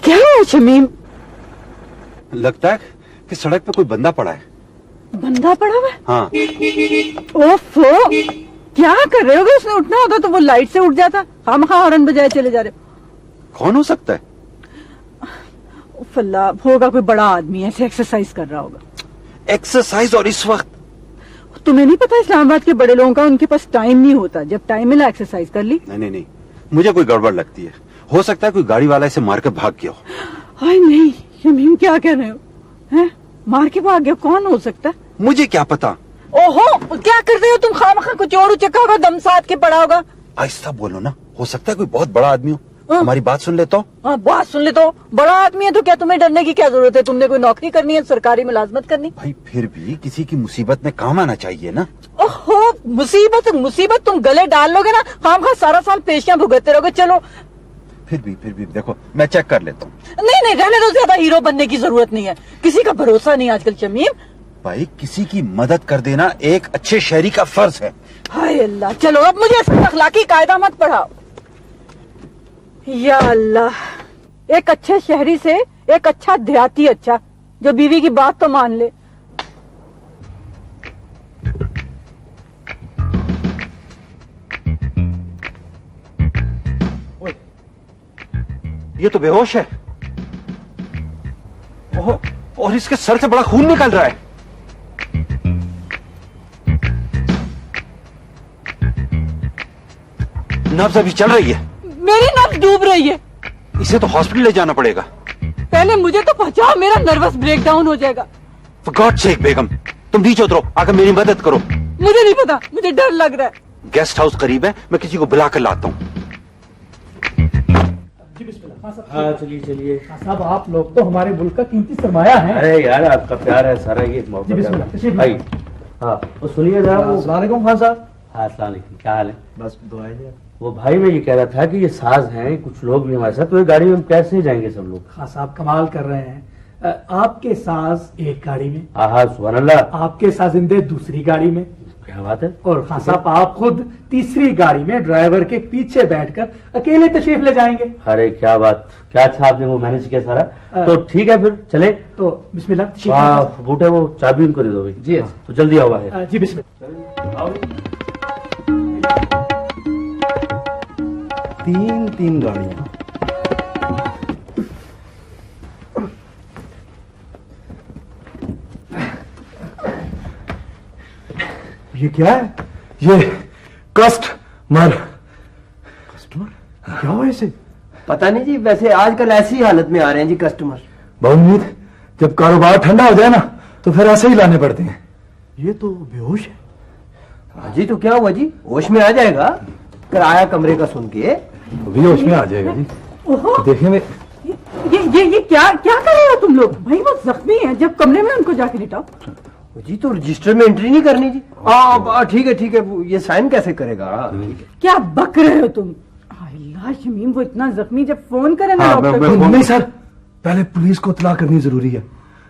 क्या है शमीम? लगता है कि सड़क पे कोई बंदा पड़ा है। बंदा पड़ा हुआ है? हाँ। ओफो, क्या कर रहे हो? उसने उठना होता तो वो लाइट से उठ जाता। हम हॉर्न बजाए चले जा रहे हो। कौन हो सकता है? अल्लाह, होगा कोई बड़ा आदमी, ऐसे एक्सरसाइज कर रहा होगा। एक्सरसाइज? और इस वक्त? तुम्हें नहीं पता इस्लामाबाद के बड़े लोगों का उनके पास टाइम नहीं होता। जब टाइम मिला एक्सरसाइज कर ली। नहीं, मुझे कोई गड़बड़ लगती है। हो सकता है कोई गाड़ी वाला इसे मार के भाग गया हो। हाय नहीं शमीम, क्या कह रहे हो? हैं? मार के भाग गया? कौन हो सकता है? मुझे क्या पता। ओहो, क्या कर रहे हो तुम? खामखा कुछ और उचका होगा, दम साध के पड़ा होगा। आहिस्ता बोलो ना, हो सकता है कोई बहुत बड़ा आदमी हो। हमारी बात सुन लेता हूँ। हाँ, बात सुन ले तो। बड़ा आदमी है तो क्या तुम्हें डरने की क्या जरूरत है? तुमने कोई नौकरी करनी है, सरकारी मुलाजमत करनी? भाई फिर भी किसी की मुसीबत में काम आना चाहिए ना। ओहो, मुसीबत तुम गले डाल लोगे ना, खामखा सारा साल पेशियां भुगतते रहोगे। चलो। फिर भी देखो, मैं चेक कर लेता हूँ। नहीं, रहने दो, ज्यादा हीरो बनने की जरूरत नहीं है। किसी का भरोसा नहीं आजकल शमीम। भाई किसी की मदद कर देना एक अच्छे शहरी का फर्ज है। हाय अल्लाह, चलो अब मुझे अखलाकी कायदा मत पढ़ाओ। या अल्लाह, एक अच्छे शहरी से एक अच्छा देहाती अच्छा, जो बीवी की बात तो मान ले। ये तो बेहोश है। ओह, और इसके सर से बड़ा खून निकल रहा है। नब्ज अभी चल रही है। मेरी नब्ज डूब रही है। इसे तो हॉस्पिटल ले जाना पड़ेगा। पहले मुझे तो पहुंचाओ, मेरा नर्वस ब्रेकडाउन हो जाएगा। For God's sake, बेगम, तुम नीचे उतरो, आकर मेरी मदद करो। मुझे नहीं पता, मुझे डर लग रहा है। गेस्ट हाउस करीब है, मैं किसी को बुला कर लाता हूँ। हाँ चलिए साहब, आप लोग तो हमारे मुल्क का कीमती सरमाया है। अरे यार, आपका प्यार है सारा, ये भाई। हाँ तो सुनिए जरा। अस्सलाम वालेकुम खान साहब। हाँ अस्सलाम वालेकुम, क्या हाल है? बस दुआएं जी। वो भाई मैं ये कह रहा था कि ये साज हैं, कुछ लोग भी हमारे साथ, तो ये गाड़ी में हम कैसे जाएंगे सब लोग? खान साहब कमाल कर रहे हैं। आपके साज एक गाड़ी में, हाँ सुभान अल्लाह। आपके साजिंदे दूसरी गाड़ी में, क्या बात है? और खान साहब आप खुद तीसरी गाड़ी में ड्राइवर के पीछे बैठकर अकेले तशरीफ ले जाएंगे। अरे क्या बात, क्या अच्छा आपने वो मैनेज किया सारा। तो ठीक है फिर चले। तो बिस्मिल्लाह। बूटे वो चाबी उनको दे दो भाई। जी तो जल्दी आओ है। जी बिस्मिल्लाह। तीन गाड़ियां। ये क्या है? ये कस्टमर क्या हुआ इसे? पता नहीं जी, वैसे आजकल ऐसी हालत में आ रहे हैं जी कस्टमर। बहुउम्मीद, जब कारोबार ठंडा हो जाए ना तो फिर ऐसे ही लाने पड़ते हैं। ये तो बेहोश है। हाँ जी, तो क्या हुआ जी? होश में आ जाएगा किराया कमरे का सुन के। अभी होश में आ जाएगा जी। देखेंगे। ये क्या कर रहे हो तुम लोग? भाई वो जख्मी है, जब कमरे में उनको जाके लिटाओ। जी तो रजिस्टर में एंट्री नहीं करनी जी। ठीक है, ये साइन कैसे करेगा? क्या बक रहे हो तुम? अल्लाह शमीम, वो इतना जख्मी, जब फोन करे ना डॉक्टर को। नहीं सर, पहले पुलिस को इत्तला करनी जरूरी है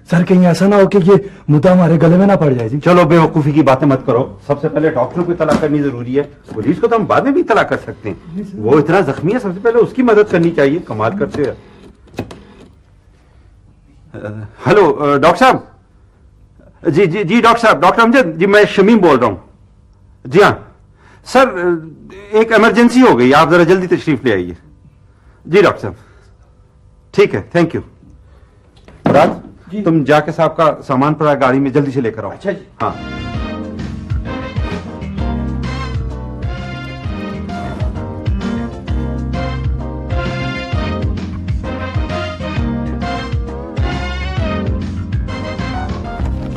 सर। कहीं ऐसा ना हो कि ये मुद्दा हमारे गले में ना पड़ जाए जी। चलो बेवकूफी की बातें मत करो। सबसे पहले डॉक्टर को इत्तला करनी जरूरी है। पुलिस को तो हम बाद में भी इत्तला कर सकते हैं। वो इतना जख्मी है, सबसे पहले उसकी मदद करनी चाहिए। कमाल करते हैं। हेलो डॉक्टर साहब। जी डॉक्टर साहब, डॉक्टर अमजद जी, मैं शमीम बोल रहा हूं। जी हाँ सर, एक इमरजेंसी हो गई, आप जरा जल्दी तशरीफ ले आइए। जी डॉक्टर साहब, ठीक है, थैंक यू। मुराद, तुम जाके साहब का सामान पड़ा गाड़ी में जल्दी से लेकर आओ। अच्छा जी। हाँ।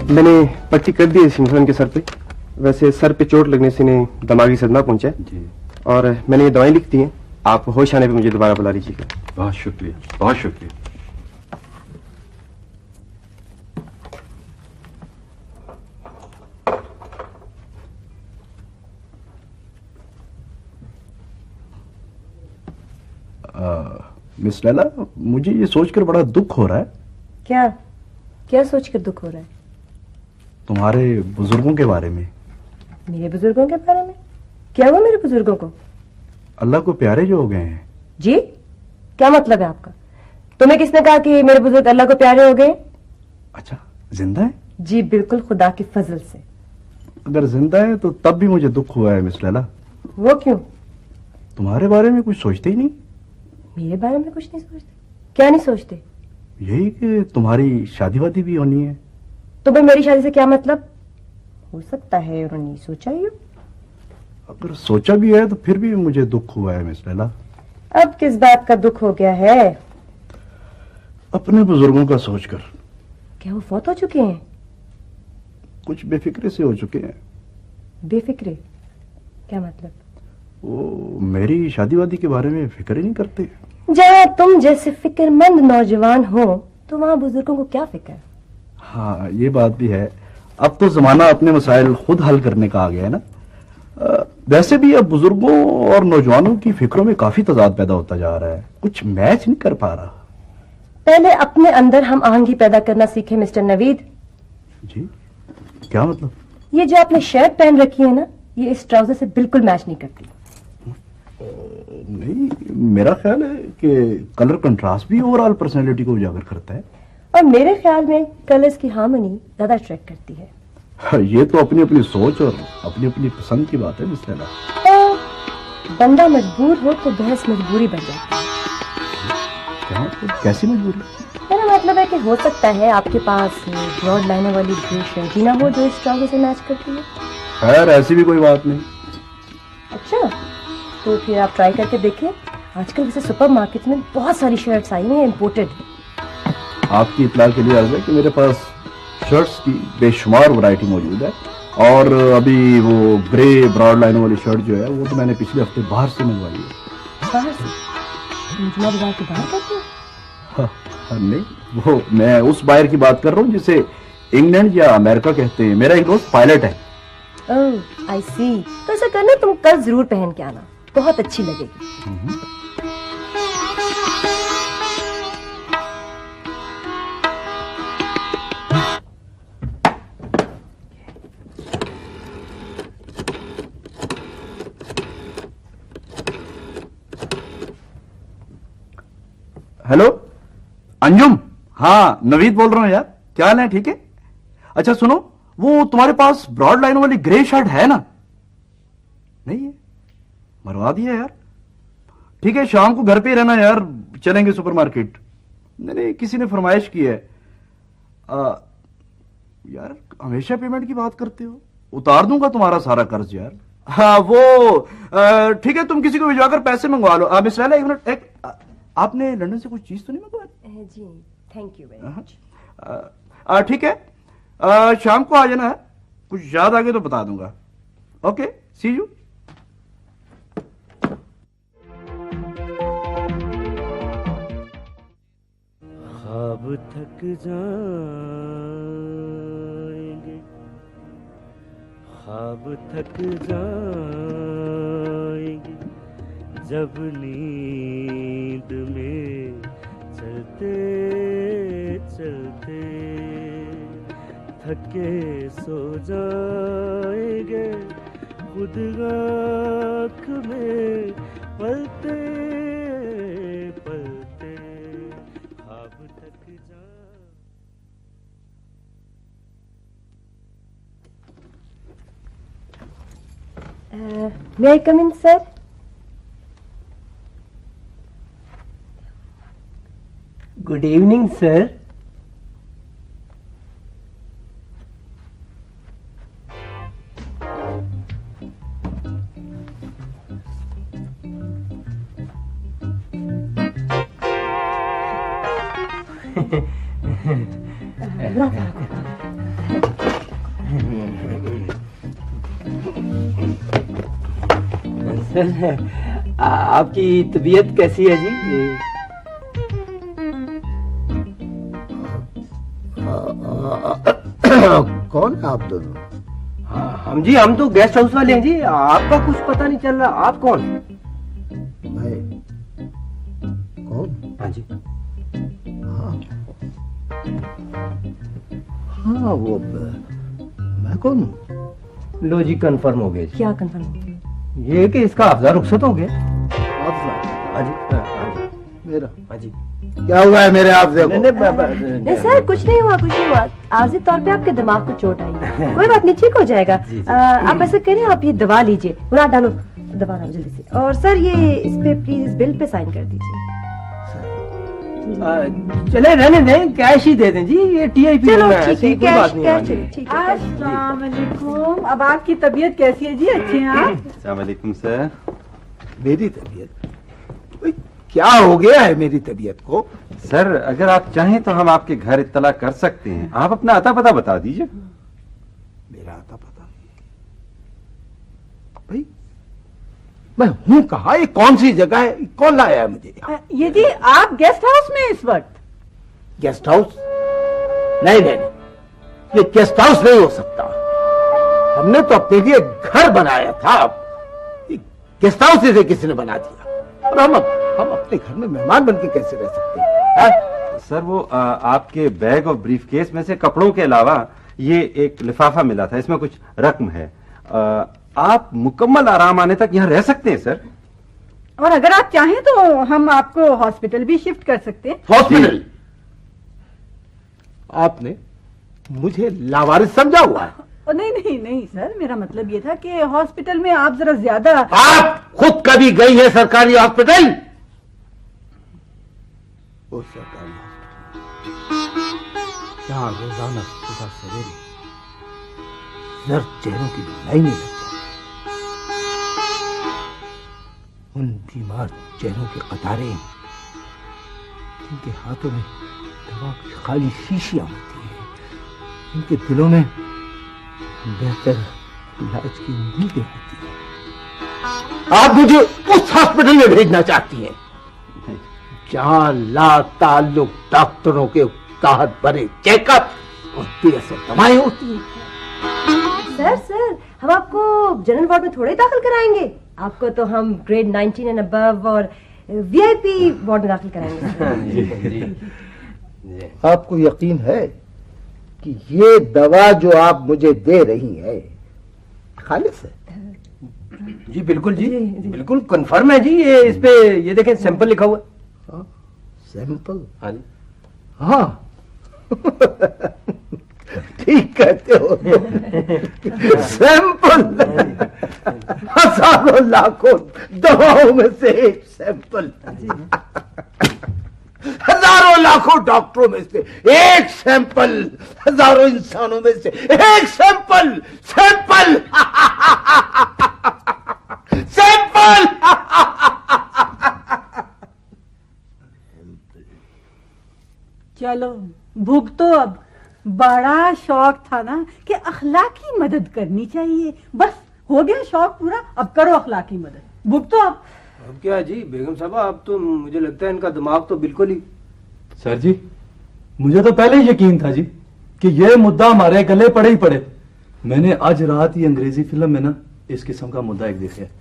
मैंने पट्टी कर दी है सिंघलन के सर पे। वैसे सर पे चोट लगने से इन्हें दिमागी सदमा पहुंचा है और मैंने ये दवाएं लिख दी हैं। आप होश आने पे मुझे दोबारा बुला लीजिएगा। बहुत शुक्रिया, बहुत शुक्रिया। मिस लैला, मुझे ये सोचकर बड़ा दुख हो रहा है। क्या सोचकर दुख हो रहा है? तुम्हारे बुजुर्गों के बारे में। मेरे बुजुर्गों के बारे में? क्या हुआ मेरे बुजुर्गों को? अल्लाह को प्यारे जो हो गए हैं। जी, क्या मतलब है आपका? तुम्हें किसने कहा कि मेरे बुजुर्ग अल्लाह को प्यारे हो गए? अच्छा, जिंदा है? जी बिल्कुल, खुदा की फजल से। अगर जिंदा है तो तब भी मुझे दुख हुआ है मिस लैला। वो क्यों? तुम्हारे बारे में कुछ सोचते ही नहीं। मेरे बारे में कुछ नहीं सोचते? क्या नहीं सोचते? यही कि तुम्हारी शादी वादी भी होनी है। तुम्हें मेरी शादी से क्या मतलब? हो सकता है उन्होंने नहीं सोचा ही हो। अगर सोचा भी है तो फिर भी मुझे दुख हुआ है मिस लैला। अब किस बात का दुख हो गया है? अपने बुजुर्गों का सोचकर। क्या वो फौत हो चुके हैं? कुछ बेफिक्रे से हो चुके हैं। बेफिक्रे? क्या मतलब? वो मेरी शादी वादी के बारे में फिक्र ही नहीं करते। जहाँ तुम जैसे फिक्रमंद नौजवान हो तो वहाँ बुजुर्गों को क्या फिक्र? हाँ, ये बात भी है। अब तो जमाना अपने मसाइल खुद हल करने का आ गया है ना। वैसे भी अब बुजुर्गों और नौजवानों की फिक्रों में काफी तजाद पैदा होता जा रहा है। कुछ मैच नहीं कर पा रहा। पहले अपने अंदर हम आहंगी पैदा करना सीखे मिस्टर नवीद। जी, क्या मतलब? ये जो आपने शर्ट पहन रखी है ना, ये इस ट्राउजर से बिल्कुल मैच नहीं करती। नहीं, मेरा ख्याल है कि कलर कंट्रास्ट भी ओवरऑल पर्सनैलिटी को उजागर करता है। और मेरे ख्याल में कलर्स की हार्मनी ज्यादा अट्रैक्ट करती है। ये तो अपनी अपनी सोच और अपनी अपनी पसंद की बात है मिस लैला। बंदा मजबूर हो तो बहस मजबूरी बन जाती है। क्या मतलब? कैसी मजबूरी? मेरा मतलब है कि हो सकता है आपके पास ब्रॉड लाइनर वाली ग्रे शर्ट ना हो जो इस ट्राउजर से मैच करती है। खैर, ऐसी भी कोई बात नहीं। अच्छा, तो फिर आप ट्राई करके देखिए। आजकल वैसे सुपरमार्केट में बहुत सारी शर्ट्स आई हैं इम्पोर्टेड। आपकी इत्तला के लिए अर्ज है कि मेरे पास शर्ट्स की बेशुमार वैरायटी मौजूद है। और अभी वो ग्रे ब्रॉड लाइनों वाली शर्ट जो है वो तो मैंने पिछले हफ्ते बाहर से मंगवाई है। बाहर से? मुझे बाजार के बाहर करते हो? हाँ, नहीं, वो मैं उस बायर की बात कर रहा हूँ जिसे इंग्लैंड या अमेरिका कहते हैं। मेरा एक दोस्त पायलट है। ओह, आई सी। तो ऐसा करना, तुम कल जरूर पहन के आना, बहुत अच्छी लगेगी। हेलो अंजुम, हाँ नवीद बोल रहा हूँ यार। क्या हाल है? ठीक है। अच्छा सुनो, वो तुम्हारे पास ब्रॉड लाइन वाली ग्रे शर्ट है ना? नहीं है? मरवा दिया यार। ठीक है, शाम को घर पे ही रहना यार, चलेंगे सुपरमार्केट। नहीं, किसी ने फरमाइश की है। यार हमेशा पेमेंट की बात करते हो। उतार दूंगा तुम्हारा सारा कर्ज यार। हाँ वो ठीक है, तुम किसी को भिजवाकर पैसे मंगवा लो। मिस लैला, एक मिनट। आपने लंदन से कुछ चीज तो नहीं मंगवाई? जी, थैंक यू वेरी मच। ठीक है, शाम को आ जाना है। कुछ याद आ गया तो बता दूंगा। Okay, see you. ख्वाब थक जाएंगे, ख्वाब थक जाएंगे जब नींद में चलते चलते थके सो जाएंगे, खुद आँख में पलते पलते ख्वाब थक जा। May I come in sir? Good evening sir. Sir, आपकी तबीयत कैसी है जी? कौन है आप दोनों? हम जी, हम तो गेस्ट हाउस वाले हैं जी। आपका कुछ पता नहीं चल रहा। आप कौन? मैं कौन? हाँ जी। हाँ वो मैं कौन हूँ? लो जी, कंफर्म हो गया जी। क्या कंफर्म हो गया? ये कि इसका अफजा रुखसत हो गया। आपका? हाँ जी, हाँ जी, मेरा? हाँ जी। क्या हुआ है मेरे आप देखो? नहीं सर, कुछ नहीं हुआ, कुछ नहीं हुआ। आर्जी तौर पे आपके दिमाग को चोट आई है। कोई बात नहीं, ठीक हो जाएगा। आप ऐसा करें, आप ये दवा लीजिए, मुराद डालो, दवा डालो जल्दी से। और सर ये इस पे प्लीज इस बिल पे साइन कर दीजिए। चले रहने दें, कैश ही दे दें जी, ये टीआईपी चलो है, ठीक ऐसी है, कोई कैश बात नहीं कैश है। ठीक है। अस्सलाम वालेकुम। अब आपकी तबीयत कैसी है जी? अच्छे हैं आप? अस्सलाम वालेकुम सर। मेरी तबीयत? भाई, क्या हो गया है मेरी तबीयत को? सर अगर आप चाहें तो हम आपके घर इत्तला कर सकते हैं। आप अपना अता पता बता दीजिए। मेरा आता पता? भाई, मैं हूं कहाँ? ये कौन सी जगह है? कौन लाया है मुझे यहाँ? ये जी आप गेस्ट हाउस में इस वक्त? Guest house? नहीं नहीं नहीं, ये गेस्ट हाउस नहीं हो सकता। हमने तो अपने लिए घर बनाया था, ये गेस्ट हाउस इसे किसी ने बना दिया। और हम अपने घर में मेहमान बन के कैसे रह सकते हैं? सर वो आपके बैग और ब्रीफकेस में से कपड़ों के अलावा ये एक लिफाफा मिला था, इसमें कुछ रकम है। आप मुकम्मल आराम आने तक यहाँ रह सकते हैं सर। और अगर आप चाहें तो हम आपको हॉस्पिटल भी शिफ्ट कर सकते हैं। हॉस्पिटल? आपने मुझे लावारिस समझा हुआ है? नहीं नहीं नहीं सर, मेरा मतलब ये था कि हॉस्पिटल में आप जरा ज्यादा। आप खुद कभी गई है सरकारी हॉस्पिटल? वो सरकारी हॉस्पिटल जहां रोजाना सुबह सवेरे जर्द चेहरों की लाइनें लग जाती, उन बीमार चेहरों की कतारें, जिनके हाथों में दवा की खाली शीशियां होती हैं, जिनके दिलों में बेहतर इलाज की उम्मीदें होती हैं। आप मुझे उस हॉस्पिटल में भेजना चाहती हैं जहां ला ताल्लुक डॉक्टरों के ताहत भरे चेकअप और बेअसर दवाएं होती हैं। सर हम आपको जनरल वार्ड में थोड़े ही दाखिल कराएंगे, आपको तो हम ग्रेड 19 एंड अबव और वीआईपी वार्ड में दाखिल कराएंगे। आपको यकीन है कि ये दवा जो आप मुझे दे रही है खालिस है? जी बिल्कुल जी, बिल्कुल कंफर्म है जी। ये इस पे ये देखें सैंपल लिखा हुआ है। सैंपल? हाँ जी। हाँ ठीक कहते हो। सैंपल, हजारों लाखों दवाओं में से एक सैंपल, हजारों लाखों डॉक्टरों में से एक सैंपल, हजारों इंसानों में से एक सैंपल। Sample sample. चलो भुगतो अब। बड़ा शौक था ना कि अखलाकी मदद करनी चाहिए, बस हो गया शौक पूरा, अब करो अखलाकी मदद, भुगतो अब। अब क्या जी बेगम साहबा, अब तो मुझे लगता है इनका दिमाग तो बिल्कुल ही। सर जी, मुझे तो पहले ही यकीन था जी कि ये मुद्दा हमारे गले पड़े ही पड़े। मैंने आज रात ही अंग्रेजी फिल्म में ना इस किस्म का मुद्दा एक देखा है।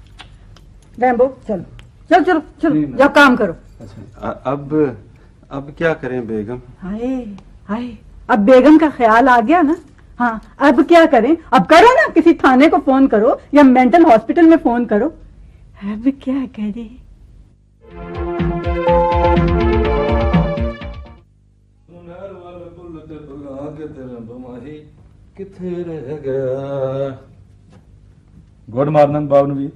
रैम्बो चलो चलो चलो चलो, जाओ काम करो। अब क्या करें बेगम? हाय हाय, अब बेगम का ख्याल आ गया ना। हाँ अब क्या करें? अब करो ना, किसी थाने को फोन करो या मेंटल हॉस्पिटल में फोन करो। अब क्या करें? Good morning Bawanveer.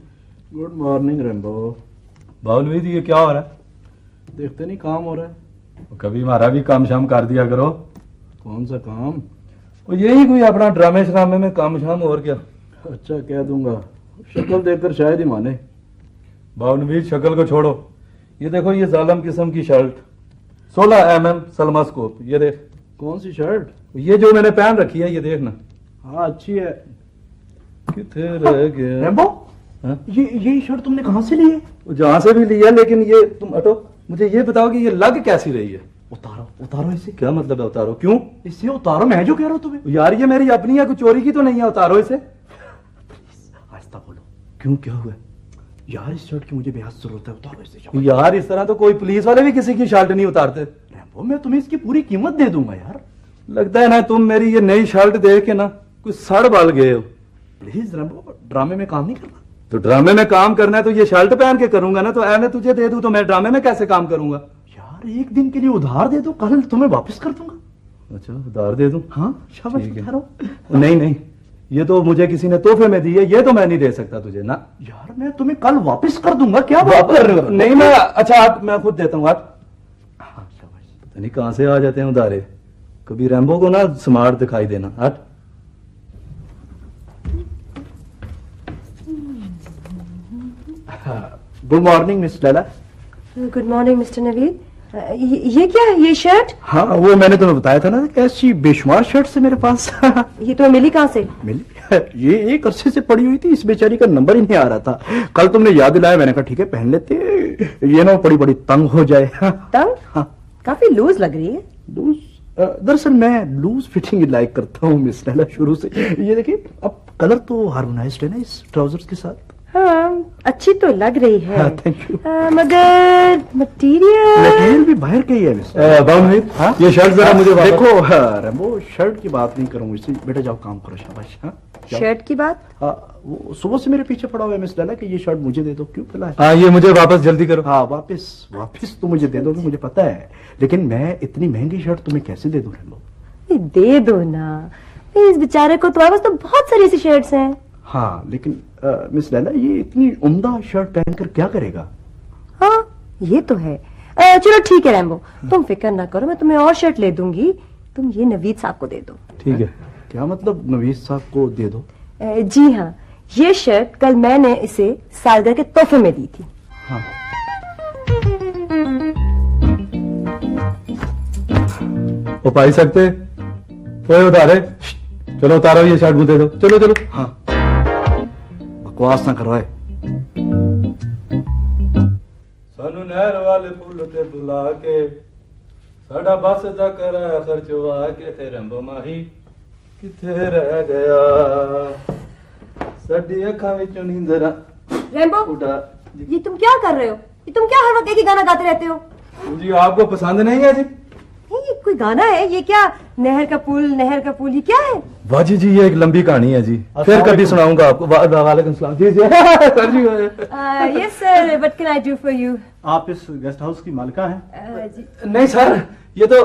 Good morning Rambo. Bawanveer ये क्या हो रहा है? देखते नहीं काम हो रहा है। कभी हमारा भी काम शाम कर दिया करो। कौन सा काम? और यही कोई अपना ड्रामे श्रामे में काम शाम और क्या। अच्छा कह दूंगा, शक्ल देखकर शायद ही माने। बावनवीर शक्ल को छोड़ो, ये देखो ये जालम किस्म की शर्ट 16 mm सलमास्कोप, ये देख। कौन सी शर्ट? ये जो मैंने पहन रखी है ये देखना। हाँ अच्छी है। किथे रह गया रेम्बो, हाँ? ये शर्ट तुमने कहाँ से ली है? जहां से भी लिया, लेकिन ये तुम हटो, मुझे ये बताओ कि ये लग कैसी रही है? उतारो उतारो इसे। क्या मतलब है उतारो? क्यों? इसे उतारो, मैं जो कह रहा हूँ तुम्हें। यार ये मेरी अपनी है, कुछ चोरी की तो नहीं है, उतारो इसे। आहिस्ता बोलो। क्यों, क्या हुआ? यार इस शर्ट की मुझे बेहद जरूरत है, उतारो इसे। यार इस तरह तो कोई पुलिस वाले भी किसी की शर्ट नहीं उतारते। रेम्बो, मैं तुम्हें इसकी पूरी कीमत दे दूंगा यार। लगता है ना तुम मेरी ये नई शर्ट देख के ना कुछ सड़ बल गए हो। प्लीज रेम्बो, ड्रामे में काम नहीं करना। तो ड्रामे में काम करना है तो ये शर्ट पहन के करूंगा ना, तो मैं तुझे दे दूं तो मैं ड्रामे में कैसे काम करूंगा? यार यार एक दिन के लिए उधार दे दो, कल तुम्हें वापस कर दूंगा। अच्छा उधार दे दूं? हाँ शाबाश, ठीक है। उधारो। नहीं नहीं, ये तो मुझे किसी ने तोहफे में दी है, ये तो मैं नहीं दे सकता तुझे ना। यार मैं तुम्हें कल वापस कर दूंगा, क्या बात कर रहे हो? नहीं मैं, अच्छा आप, मैं खुद देता हूँ आप। हाँ शाबाश। पता नहीं कहाँ से आ जाते हैं उधारे। कभी रैम्बो को ना स्मार्ट दिखाई देना। हट। Good morning miss Laila. Good morning mister Naveed. ये क्या है, ये शर्ट? हाँ वो मैंने तुम्हें बताया था ना, कैसी बेशुमार शर्ट से मेरे पास। ये तुम्हें मिली कहाँ से? मिली, ये एक अरसे से पड़ी हुई थी, इस बेचारी का नंबर ही नहीं आ रहा था। कल तुमने याद दिलाया, मैंने कहा ठीक है पहन लेते, ये ना बड़ी बड़ी तंग हो जाए। तंग? हाँ। काफी लूज लग रही है। लूज? दरअसल मैं लूज फिटिंग लाइक करता हूँ मिस लैला शुरू से। ये देखिए, अब कलर तो हार्मोनाइज्ड है ना इस ट्राउजर्स के साथ। हाँ, अच्छी तो लग रही है। हाँ, थैंक यू। मगर मटेरियल भी बाहर का ही है मिस। हाँ? ये शर्ट जरा मुझे वापस- देखो रैम्बो, शर्ट की बात नहीं करूंगी इससे, बेटा जाओ काम करो, शाबाश। हाँ जाओ। शर्ट की बात? हाँ वो सुबह से मेरे पीछे पड़ा हुआ है मिस लैला कि ये शर्ट मुझे दे दो, क्यों पहला है? हाँ ये मुझे वापस जल्दी करो। हाँ वापस तो मुझे दे दोगे, मुझे पता है, लेकिन मैं इतनी महंगी शर्ट तुम्हें कैसे दे दूं रैम्बो? दे दो ना, इस बेचारे को, तुम्हारे पास तो बहुत सारी ऐसी शर्ट्स हैं। हाँ लेकिन मिस लैला ये इतनी उम्दा शर्ट पहनकर क्या करेगा? हाँ ये तो है। चलो ठीक है रैम्बो, तुम फिक्र ना करो, मैं तुम्हें और शर्ट ले दूंगी, तुम ये नवीद साहब को दे दो। ठीक है। क्या मतलब नवीद साहब को दे दो? जी हाँ, ये शर्ट कल मैंने इसे सालगिरह के तोहफे में दी थी। हाँ वो पाई सकते कोई उधारे? चलो उतारो ये शर्ट मुझे दे दो, चलो चलो। हाँ बकवास ना करवाए। सानू नहर वाले पुल ते बुला के साडा बस दा कराया खर्चवा के ते रंबो माही किथे रह गया साडी अखां विचों नींदरा रैम्बो, उड़ा। ये तुम क्या कर रहे हो? ये तुम क्या हर वक्त एक ही गाना गाते रहते हो? जी आपको पसंद नहीं है जी? ये कोई गाना है? ये क्या नहर का पुल, नहर का पुल, ये क्या है? वाह जी ये एक लंबी कहानी है जी, फिर कभी सुनाऊंगा आपको। वालेकुम सलाम जी। सर जी। Yes sir, what can I do for you? आप इस गेस्ट हाउस की मालिका हैं? जी। नहीं सर, ये तो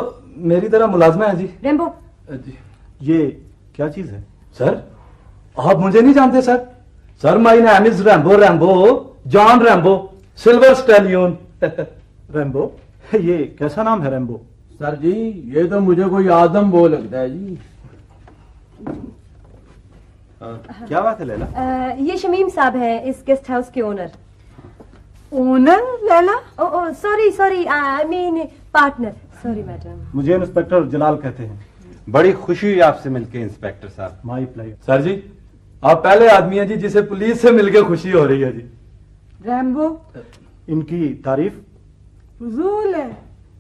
मेरी तरह मुलाजमा है जी। रैम्बो, जी ये क्या चीज है? सर आप मुझे नहीं जानते sir? Sir my name is Rambo, Rambo John Rambo, silver stallion. Rambo? ये कैसा नाम है रैम्बो? सर जी ये तो मुझे कोई आदम वो लगता है जी। क्या बात है लैला? ये शमीम साहब है इस गेस्ट हाउस के owner. Owner Laila? Oh sorry, I mean partner, sorry madam. मुझे इंस्पेक्टर जलाल कहते हैं। बड़ी खुशी हुई आपसे मिलके इंस्पेक्टर साहब। माई प्लेयर। सर जी आप पहले आदमी हैं जी जिसे पुलिस से मिलकर खुशी हो रही है जी। रैम्बो इनकी तारीफ? फजूल है,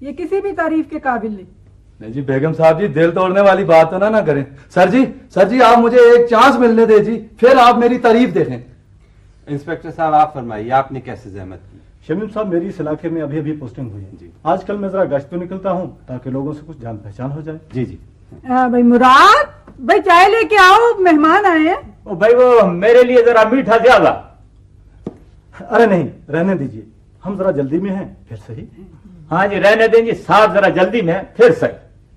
ये किसी भी तारीफ के काबिल नहीं। नहीं जी बेगम साहब जी, दिल तोड़ने वाली बात तो ना करें। सर जी आप मुझे एक चांस मिलने दे जी, फिर आप मेरी तारीफ देखें। इंस्पेक्टर साहब आप फरमाइए, आपने कैसे जहमत की? शमीम साहब मेरी इस इलाके में अभी पोस्टिंग हुई है जी। आजकल मैं जरा गश्त पे निकलता हूँ ताकि लोगों से कुछ जान पहचान हो जाए। जी जी। भाई मुराद, भाई चाय लेके आओ, मेहमान आए हैं। ओ भाई वो मेरे लिए जरा मीठा ज्यादा। अरे नहीं रहने दीजिए, हम जरा जल्दी में हैं, फिर सही। हाँ जी रहने देंगे साहब, जरा जल्दी में फिर सही।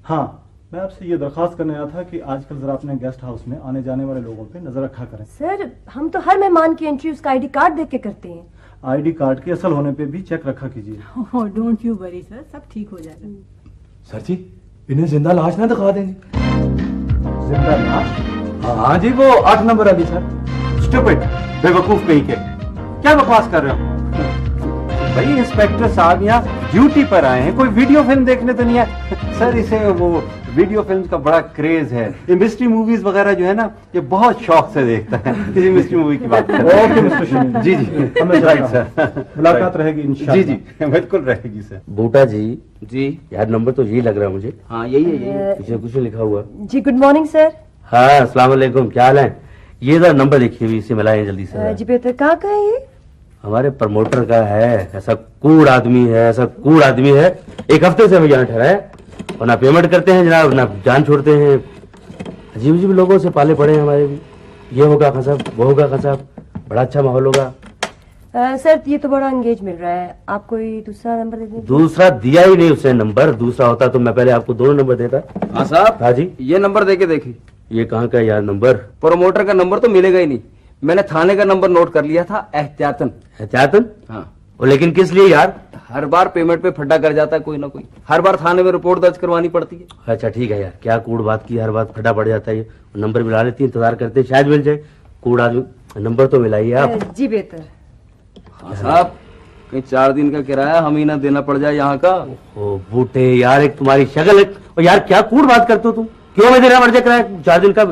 हाँ मैं आपसे ये दरखास्त करने आया था कि आजकल जरा अपने गेस्ट हाउस में आने जाने वाले लोगों पे नजर रखा करें। सर हम तो हर मेहमान की एंट्री उसका आईडी कार्ड देख के करते हैं। आईडी कार्ड के असल होने पे भी चेक रखा कीजिए। डोंट यू वरी सर, सब ठीक हो जाएगा। सर जी इन्हें जिंदा लाश ना दिखा देंगे? जिंदा लाश? हाँ जी वो 8 नंबर वाली सर। स्टूपिड, बेवकूफ कहीं के, क्या बकवास कर रहे हो? भाई इंस्पेक्टर साहब यहाँ ड्यूटी पर आए हैं, कोई वीडियो फिल्म देखने तो नहीं आए। सर इसे वो वीडियो फिल्म का बड़ा क्रेज है, ये मिस्ट्री मूवीज वगैरह जो है ना ये बहुत शौक से देखता है। किसी मिस्ट्री मूवी की बात कर रहे हैं। Okay mister Shamim. जी जी हमें राइट सर सर, मुलाकात रहेगी इंशाल्लाह। जी जी बिल्कुल रहेगी सर। बूटा जी यार नंबर तो यही लग रहा है मुझे। हाँ यही है। पीछे कुछ लिखा हुआ। जी गुड मॉर्निंग सर। हाँ अस्सलाम वालेकुम, क्या हाल है? ये जरा नंबर देखिए भी, इसे मिलाएं जल्दी से। जी बेहतर, कहाँ का है ये? हमारे प्रमोटर का है, ऐसा कूड़ आदमी है, एक हफ्ते से हमें यहाँ ठहरा है और ना पेमेंट करते हैं जनाब, ना जान छोड़ते हैं। अजीब अजीब लोगों से पाले पड़े हैं हमारे भी। ये होगा खसाब, वो होगा खसाब, बड़ा अच्छा माहौल होगा। सर ये तो बड़ा एंगेज मिल रहा है, आप कोई दूसरा नंबर दे दें। दूसरा दिया ही नहीं उसने नंबर, दूसरा होता तो मैं पहले आपको दोनों नंबर देता। हाँ साहब। हाँ जी। ये नंबर देके देखिए। ये कहाँ का यार नंबर? प्रोमोटर का नंबर तो मिलेगा ही नहीं, मैंने थाने का नंबर नोट कर लिया था एहतियातन। एहतियातन? हाँ। और लेकिन किस लिए यार? हर बार पेमेंट पे फड्डा कर जाता है कोई ना कोई, हर बार थाने में रिपोर्ट दर्ज करवानी पड़ती है। अच्छा ठीक है यार, क्या कूड़ बात की, हर बात फटा पड़ जाता है। ये नंबर मिला लेती, इंतजार करते शायद मिल जाए। कूड़ आदमी, नंबर तो मिलाइए आप। जी बेहतर। हाँ साहब, कहीं 4 दिन का किराया हम ही ना देना पड़ जाए यहाँ का। ओ बूटे यार, एक तुम्हारी शक्ल है। और यार क्या कूड़ बात करते हो तुम? क्यों मैं देना पड़ जाए किराया 4 दिन का?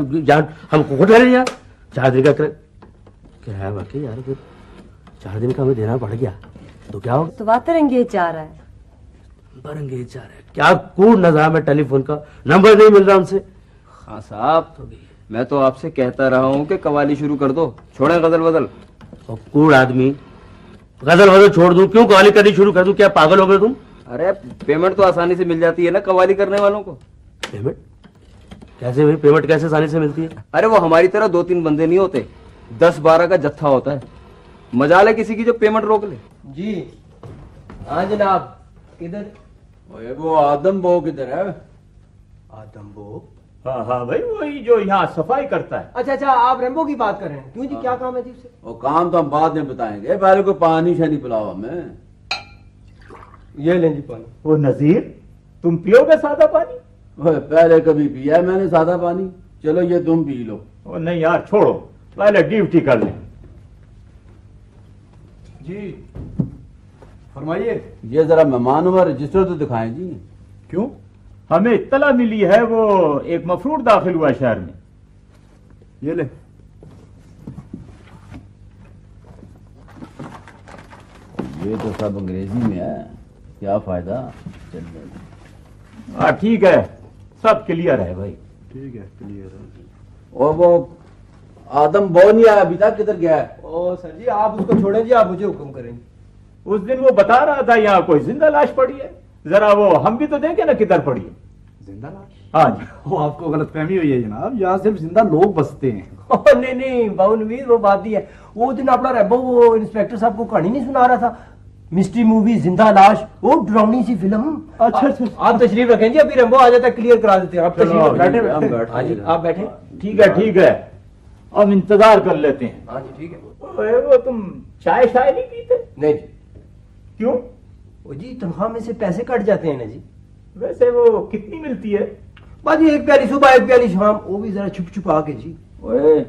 हम खुद ले यार 4 दिन का किराया वाकई यार, फिर 4 दिन का हमें देना पड़ गया तो क्या होगा? तो बात एंगेज जा रहा है। एंगेज जा रहा है? क्या कूड़ निजाम है, टेलीफोन का नंबर नहीं मिल रहा हमसे। हाँ साहब, मैं तो आपसे कहता रहा हूँ कि कवाली शुरू कर दो, छोड़े गजल बदल। और कूड़ आदमी, गजल वजल छोड़ दूं? क्यों कवाली करनी शुरू कर दूं? क्या पागल हो गए तुम? अरे पेमेंट तो आसानी से मिल जाती है ना कवाली करने वालों को। पेमेंट कैसे भाई? पेमेंट कैसे आसानी से मिलती है? अरे वो हमारी तरह 2-3 बंदे नहीं होते, 10-12 का जत्था होता है। मजाल है किसी की जो पेमेंट रोक ले। जी हाँ जनाब। किधर? वो आदम बो किधर है? आदम बो? हाँ हाँ भाई, वही जो यहाँ सफाई करता है। अच्छा अच्छा, आप रेम्बो की बात कर रहे हैं। क्यों जी, क्या काम है जी उससे? वो काम तो हम बाद में बताएंगे, पहले को पानी शानी पिलाओ हमें। ये लें जी पानी। वो नजीर, तुम पियोगे सादा पानी? पहले कभी पिया है मैंने सादा पानी, चलो ये तुम पी लो। ओ नहीं यार छोड़ो, पहले ड्यूटी कर ले। जी फरमाइए। ये जरा मेहमान हुआ रजिस्टर तो दिखाएं जी। क्यों? हमें इत्तला मिली है वो एक मफरूर दाखिल हुआ शहर में। ये ले। ये तो सब अंग्रेजी में है, क्या फायदा। चल हाँ ठीक है, सब क्लियर है भाई। ठीक है, क्लियर है। और वो आदम बो नहीं आया अभी तक, किधर गया है? ओ सर जी, आप उसको छोड़े जी, आप मुझे हुक्म करेंगे। उस दिन वो बता रहा था यहाँ कोई जिंदा लाश पड़ी है, जरा वो हम भी तो देखें ना किधर पड़ी है। जिंदा लाश? हाँ जी। वो आपको गलतफहमी हुई है जनाब, यहाँ सिर्फ जिंदा लोग बसते हैं। नहीं नहीं बाउनवीर, वो बात ही है। वो दिन अपना रेम्बो वो इंस्पेक्टर साहब को कहानी नहीं सुना रहा था, मिस्ट्री मूवी जिंदा लाश, वो डरावनी सी फिल्म। अच्छा, आप तशरीफ रखें जी, अभी रेम्बो आ जाता है, क्लियर करा देते हैं। आप तशरीफ बैठे। हाँ जी आप बैठे। ठीक है, अब इंतजार कर लेते हैं। हाँ जी ठीक है। वो तुम चाय शाय नहीं पीते? नहीं जी। क्यों? वो जी तनख्वाह में से पैसे कट जाते हैं ना जी। वैसे वो कितनी मिलती है? बाजी 1 प्याली सुबह 1 प्याली शाम, वो भी जरा छुप छुप आके जी। ओए,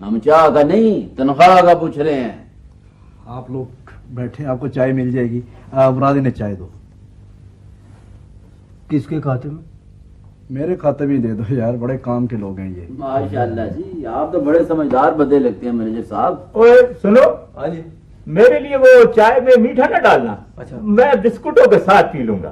हम चाह का नहीं तनख्वाह का पूछ रहे हैं। आप लोग बैठे, आपको चाय मिल जाएगी। मुराद ने चाय दो। किसके खाते में? मेरे खाते में दे दो यार, बड़े काम के लोग हैं ये। माशाल्लाह जी, आप तो बड़े समझदार बंदे लगते हैं मैनेजर साहब। ओए सुनो। हाँ जी। मेरे लिए वो चाय में मीठा ना डालना। अच्छा। मैं बिस्कुटों के साथ पी लूंगा।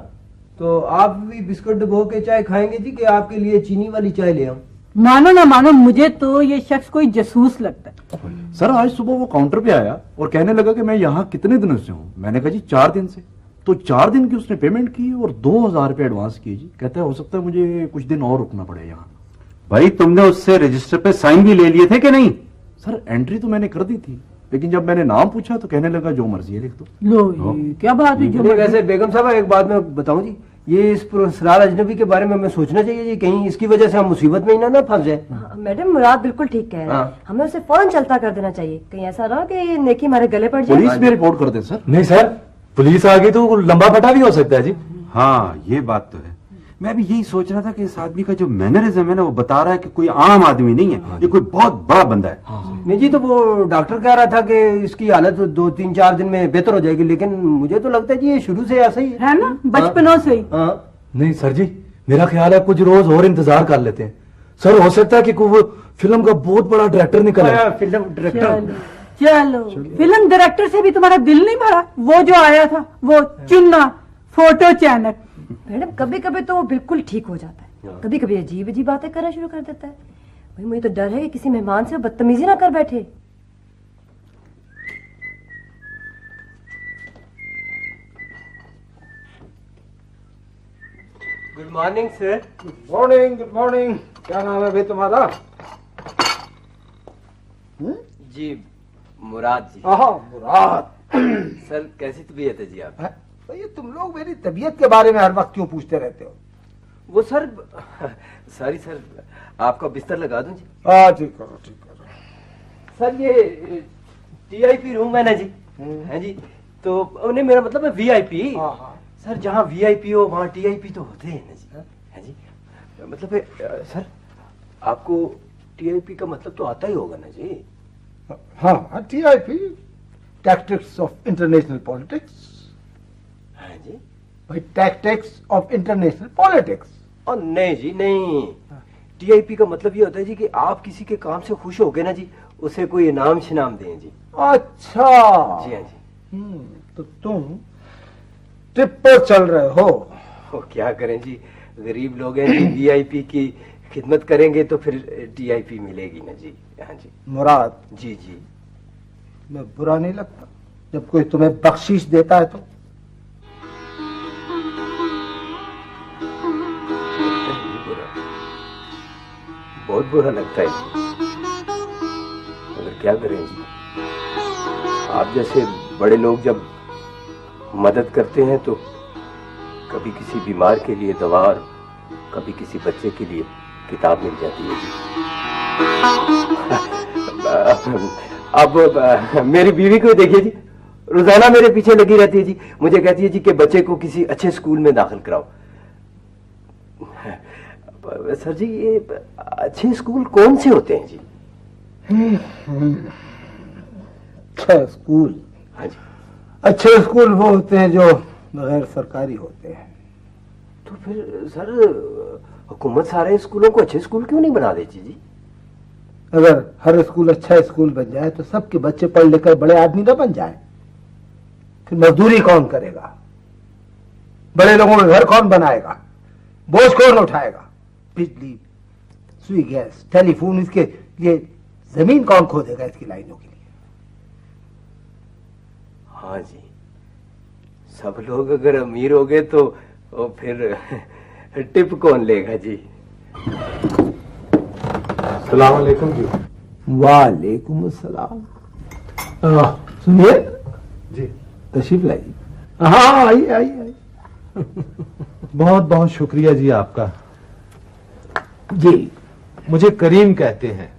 तो आप भी बिस्कुट डुबो के चाय खाएंगे जी, कि आपके लिए चीनी वाली चाय ले आऊं? मानो ना मानो, मुझे तो ये शख्स कोई जासूस लगता है। सर आज सुबह वो काउंटर पे आया और कहने लगा कि मैं यहाँ कितने दिनों से हूँ। मैंने कहा जी 4 दिन से। तो 4 दिन की उसने पेमेंट की और 2000 रुपये एडवांस किए जी। कहता है हो सकता है मुझे कुछ दिन और रुकना पड़े यहाँ। भाई तुमने उससे रजिस्टर पे साइन भी ले लिए थे कि नहीं? सर एंट्री तो मैंने कर दी थी, लेकिन जब मैंने नाम पूछा तो कहने लगा जो मर्जी है लिख दो। लो ये क्या बात है? जो वैसे बेगम साहब एक बात मैं बताऊं जी, ये इस पुरस्कार अजनबी के बारे में हमें सोचना चाहिए जी, कहीं इसकी वजह से हम मुसीबत में ही ना फंस जाए। मैडम मुराद बिल्कुल ठीक कह रहे हैं, हमें उसे फौरन चलता कर देना चाहिए, कहीं ऐसा ना कि ये नेकी हमारे गले पड़ जाए। पुलिस में रिपोर्ट कर दे सर। नहीं सर, पुलिस आ गई तो लंबा फटा भी हो सकता है जी। हाँ ये बात तो है। मैं भी यही सोच रहा था कि इस आदमी का जो मैनरिज्म है ना, वो बता रहा है कि कोई आम आदमी नहीं है, ये कोई बहुत बड़ा बंदा है। नहीं जी, तो वो डॉक्टर कह रहा था कि इसकी हालत 2-3-4 दिन में बेहतर हो जाएगी, लेकिन मुझे तो लगता है जी ये शुरू से ऐसा ही है ना, बचपनों से ही। नहीं सर जी, मेरा ख्याल है कुछ रोज और इंतजार कर लेते हैं। सर हो सकता है कि वो फिल्म का बहुत बड़ा डायरेक्टर निकल आए। Film director? चलो फिल्म डायरेक्टर से भी तुम्हारा दिल नहीं भरा? वो जो आया था वो चुन्ना फोटो चैनक। मैडम कभी कभी तो वो बिल्कुल ठीक हो जाता है, कभी कभी अजीब अजीब बातें करना शुरू कर देता है। भाई मुझे तो डर है कि किसी मेहमान से वो बदतमीजी ना कर बैठे। Good morning sir. Good morning, good morning. क्या नाम है भाई तुम्हारा? जी मुराद जी। मुराद। सर कैसी तबीयत है जी आप? तो ये तुम लोग मेरी तबीयत के बारे में हर वक्त क्यों पूछते रहते हो? वो सर सॉरी सर, आपका बिस्तर लगा दूं जी? हाँ ठीक करो ठीक करो। सर ये टीआईपी रूम है ना जी? है जी। तो उन्हें मेरा मतलब है वीआईपी। सर जहाँ वीआईपी हो वहाँ टीआईपी तो होते हैं ना जी? है जी। मतलब है सर आपको टीआईपी का मतलब तो आता ही होगा ना जी? हाँ TIP, tactics of international politics. है जी भाई, टैक्टिक्स ऑफ इंटरनेशनल पॉलिटिक्स। और नहीं जी नहीं, टीआईपी का मतलब ये होता है जी कि आप किसी के काम से खुश हो गए ना जी, उसे कोई इनाम शिनाम दें जी। अच्छा जी हाँ जी। तो तुम ट्रिप पर चल रहे हो? क्या करें जी, गरीब लोग हैं जी, वीआईपी की खिदमत करेंगे तो फिर टीआईपी मिलेगी ना जी। हाँ जी। मुराद जी जी। मैं बुरा नहीं लगता जब कोई तुम्हें बख्शीश देता है तो? बहुत बुरा लगता है जी, मगर क्या करें जी, आप जैसे बड़े लोग जब मदद करते हैं तो कभी किसी बीमार के लिए दवा और कभी किसी बच्चे के लिए किताब मिल जाती है जी। अब मेरी बीवी को देखिए जी, रोजाना मेरे पीछे लगी रहती है जी, मुझे कहती है जी कि बच्चे को किसी अच्छे स्कूल में दाखिल कराओ। सर जी ये अच्छे स्कूल कौन से होते हैं जी? अच्छा स्कूल? हाँ जी। अच्छे स्कूल वो होते हैं जो बगैर सरकारी होते हैं। तो फिर सर हुकूमत सारे स्कूलों को अच्छे स्कूल क्यों नहीं बना देती जी? अगर हर स्कूल अच्छा स्कूल बन जाए तो सबके बच्चे पढ़ लिखकर बड़े आदमी न बन जाए, फिर मजदूरी कौन करेगा? बड़े लोगों के घर कौन बनाएगा? बोझ कौन उठाएगा? बिजली, सुई गैस, टेलीफोन, इसके लिए जमीन कौन खोदेगा इसकी लाइनों के लिए? हाँ जी, सब लोग अगर अमीर हो गए तो फिर टिप कौन लेगा जी? अस्सलाम वालेकुम जी। वालेकुम अस्सलाम। सुनिए जी, तशरीफ लाइए। हाँ आइए आइए आइए। बहुत बहुत शुक्रिया जी आपका जी। मुझे करीम कहते हैं,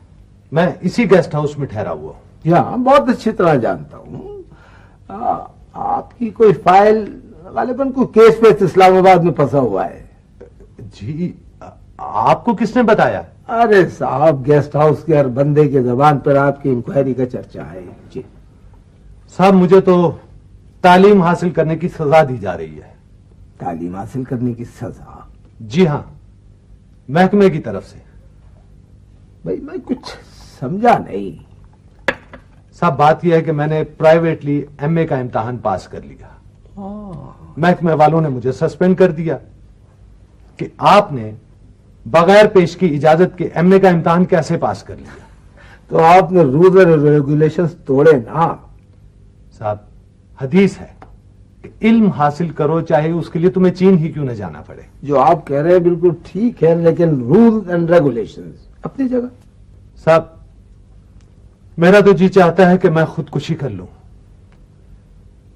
मैं इसी गेस्ट हाउस में ठहरा हुआ हूँ। हाँ बहुत अच्छी तरह जानता हूँ। आपकी कोई फाइल गालिबन कोई केस पे इस्लामाबाद में फंसा हुआ है। जी आपको किसने बताया? अरे साहब, गेस्ट हाउस के हर बंदे के जबान पर आपकी इंक्वायरी का चर्चा है जी। साहब मुझे तो तालीम हासिल करने की सजा दी जा रही है। तालीम हासिल करने की सजा? जी हाँ, महकमे की तरफ से। भाई मैं कुछ समझा नहीं। साहब बात यह है कि मैंने प्राइवेटली एमए का इम्तिहान पास कर लिया। महकमे वालों ने मुझे सस्पेंड कर दिया कि आपने बगैर पेश की इजाजत के एमए का इम्तिहान कैसे पास कर लिया। तो आपने रूल्स और रेगुलेशंस तोड़े ना। साहब हदीस है कि इल्म हासिल करो चाहे उसके लिए तुम्हें चीन ही क्यों न जाना पड़े। जो आप कह रहे हैं बिल्कुल ठीक है, लेकिन रूल्स एंड रेगुलेशंस अपनी जगह। साहब मेरा तो जी चाहता है कि मैं खुदकुशी कर लूं।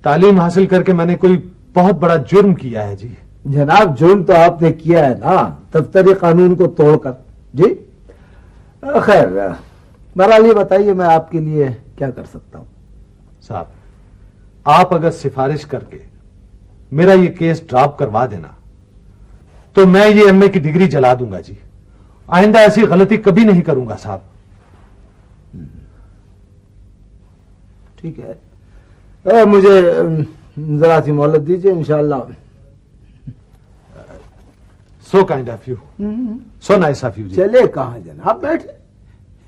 तालीम हासिल करके मैंने कोई बहुत बड़ा जुर्म किया है जी। जनाब जुर्म तो आपने किया है ना, दफ्तर कानून को तोड़कर जी। खैर बहरहाल ये बताइए मैं आपके लिए क्या कर सकता हूं? साहब आप अगर सिफारिश करके मेरा ये केस ड्रॉप करवा देना तो मैं ये एमए की डिग्री जला दूंगा जी। आइंदा ऐसी गलती कभी नहीं करूंगा साहब। ठीक है, मुझे जरा सी मोहलत दीजिए, इंशाल्लाह। So kind of you, so nice of you जी। चले कहाँ जनाब, बैठे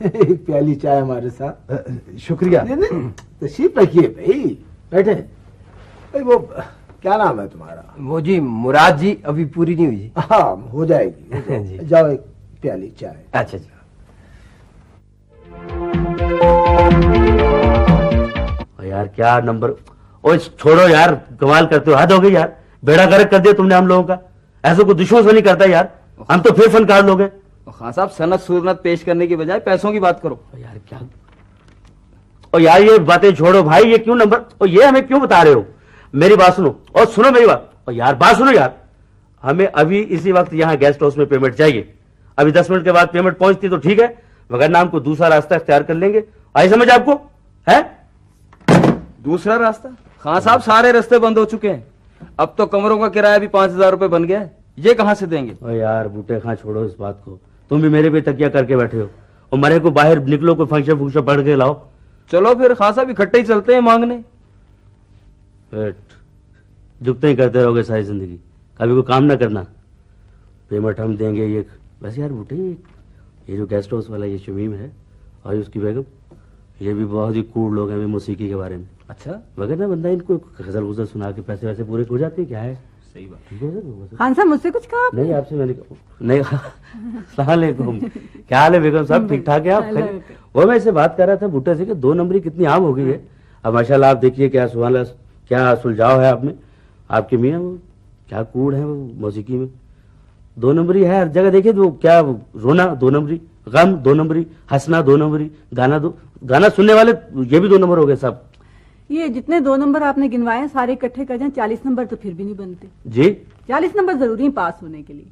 एक प्याली चाय हमारे साथ। शुक्रिया। नहीं तशरीफ रखिए भाई, बैठे। भाई वो क्या नाम है तुम्हारा? वो जी मुराद जी, अभी पूरी नहीं हुई जी। हाँ हो जाएगी जी। जाओ एक प्याली चाय। अच्छा जी। यार क्या नंबर। ओ छोड़ो यार, कमाल करते हो, हद हो गई यार। बेड़ा गर्क कर दिया तुमने हम लोगों का। ऐसा कोई दुश्मन से नहीं करता यार, हम तो फिर फनकार लोग हैं। खान साहब सनद सूरत पेश करने की बजाय पैसों की बात करो। यार क्या और यार ये बातें छोड़ो भाई, ये क्यों नंबर, और ये हमें क्यों बता रहे हो? मेरी बात सुनो, और सुनो मेरी बात, और यार बात सुनो यार, हमें अभी इसी वक्त यहाँ गेस्ट हाउस में पेमेंट चाहिए। अभी 10 मिनट के बाद पेमेंट पहुंचती तो ठीक है, मगर ना हमको दूसरा रास्ता इख्तियार कर लेंगे। आई समझ आपको? है दूसरा रास्ता? खान साहब सारे रास्ते बंद हो चुके हैं, अब तो कमरों का किराया भी 5,000 रुपए बन गया है, ये कहां से देंगे? ओ यार बूटे खां छोड़ो इस बात को, तुम भी मेरे पे तकिया करके बैठे हो, और मरे को बाहर निकलो, कोई फंक्शन पढ़ के लाओ। चलो फिर खान साहब इकट्ठे ही चलते हैं मांगने। झुकते ही करते रहोगे सारी जिंदगी, कभी कोई काम ना करना। पेमेंट हम देंगे ये। वैसे यार बूटे, ये जो गेस्ट हाउस वाला ये शमीम है और उसकी बेगम, ये भी बहुत ही कूल लोग हैं मौसीकी के बारे में। अच्छा, मगर ना बंदा इनको गजल गुजल सुना के पैसे वैसे पूरे हो जाते हैं, क्या है? सही बात। ठीक है खान साहब, मुझसे कुछ कहा? नहीं, आपसे मैंने नहीं। सलाम, क्या हाल है बेगम साहब? ठीक ठाक है आप? वो मैं इससे बात कर रहा था बूटे से कि 2 नंबरी कितनी आम हो गई है अब माशाल्लाह। आप देखिए क्या सुभान, क्या सुलझाव है आप में, आपके मियाँ वो क्या कूड़ है वो मौसीकी में। 2 नंबरी है हर जगह, देखिए वो क्या रोना 2 नंबरी, गम 2 नंबरी, हंसना 2 नंबरी, गाना सुनने वाले ये भी 2 नंबर हो गए सब। ये जितने 2 नंबर आपने गिनवाए सारे इकट्ठे कर जाएं 40 नंबर तो फिर भी नहीं बनते जी। 40 नंबर जरूरी है पास होने के लिए।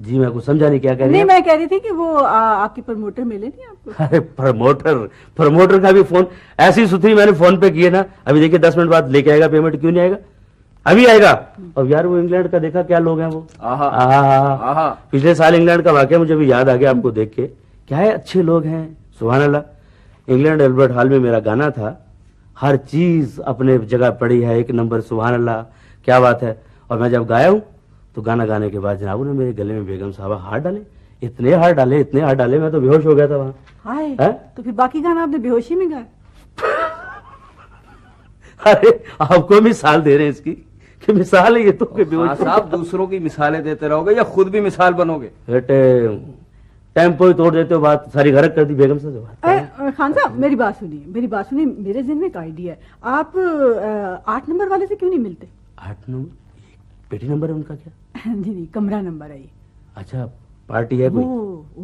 जी मैं कुछ समझा नहीं, क्या कह रही नहीं, मैं कह रही थी कि वो आपके प्रमोटर मिले नहीं आपको? अरे प्रमोटर का भी फोन ऐसी सुथरी मैंने फोन पे किए ना, अभी देखिए 10 मिनट बाद लेके आएगा पेमेंट। क्यों नहीं आएगा? अभी आएगा। अब यार वो इंग्लैंड का देखा क्या लोग हैं वो, पिछले साल इंग्लैंड का वाकया मुझे भी याद आ गया आपको देख के। क्या है अच्छे लोग हैं सुभान अल्लाह। इंग्लैंड एल्बर्ट हॉल में मेरा गाना था, हर चीज अपने जगह पड़ी है, 1 नंबर सुभान अल्लाह, क्या बात है। और मैं जब गाया हूँ तो गाना गाने के बाद जनाब ने मेरे गले में बेगम साहबा हाथ डाले, इतने हाथ डाले मैं तो बेहोश हो गया था वहां। हाय, तो फिर बाकी गाना आपने बेहोशी में गाया? अरे आपको मिसाल दे रहे हैं इसकी कि मिसाल है ये तो कि बेहोश। साहब दूसरों की मिसालें देते रहोगे या खुद भी मिसाल बनोगे? बेटे टेम्पो ही तोड़ देते हो, बात सारी गलत कर दी बेगम से। खान साहब मेरी बात सुनिए, मेरे ज़हन में एक आइडिया है। आप 8 नंबर वाले से क्यों नहीं मिलते? 8 नंबर? पेटी नंबर है उनका क्या? नहीं, कमरा नंबर है ये। अच्छा, पार्टी है कोई?